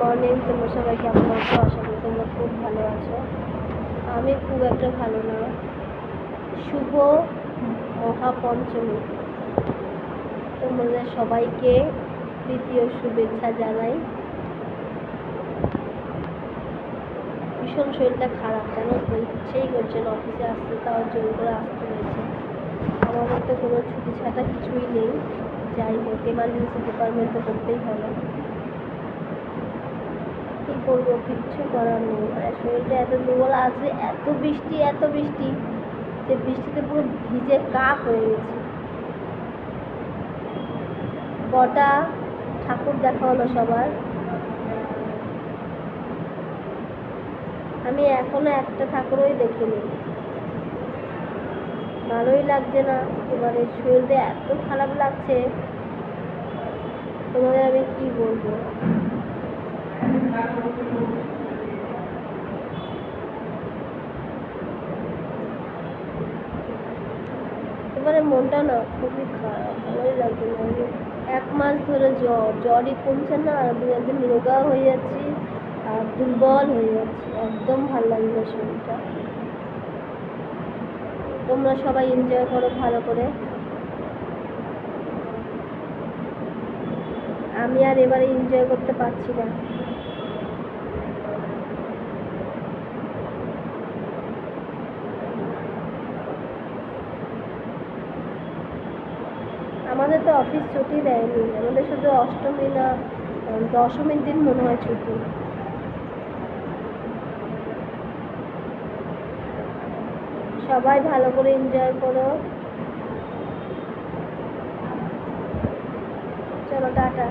Morning, তোমরা সবাই কেমন আছো? আশা করি তোমরা খুব ভালো আছো। আমি খুব একটা ভালো না। শুভ মহাপঞ্চমী, তোমাদের সবাইকে তৃতীয় শুভেচ্ছা জানাই। ভীষণ শরীরটা খারাপ, জানো তো, ইচ্ছেই করছে না অফিসে আসতে, তাও জোর করে আসতে হয়েছে। আমাদের তো কোনো ছুটি ছাটা কিছুই নেই। যাই হোক, এমার্জেন্সি ডিপার্টমেন্ট তো করতেই হবে। কী করবো, কিচ্ছু করার নেই। শরীরটা এত দুর্বল, আজকে এত বৃষ্টি যে বৃষ্টিতে পুরো ভিজে কাক হয়ে গেছি। কটা ঠাকুর দেখা হলো সবার। আমি এখনো একটা ঠাকুরই দেখিনি। ভালোই লাগছে না, এবারে শরীরটা এত খারাপ লাগছে, তোমাদের আমি কি বলবো। এবারে মনটা না খুবই খারাপ, ভালোই লাগছে না। 1 মাস ধরে জ্বরই কমছে না, আর একদিন রোগা হয়ে যাচ্ছি আর দুর্বল হয়ে যাচ্ছি, একদম ভালো লাগে না শরীরটা। তোমরা সবাই এনজয় করো ভালো করে। আমি আর এবারে এনজয় করতে পারছি না। আমাদের তো অফিস ছুটি দেয়নি, আমাদের শুধু অষ্টমী না দশমীর দিন মনে হয় ছুটি। সবাই ভালো করে এনজয় করো। চলো টাটা।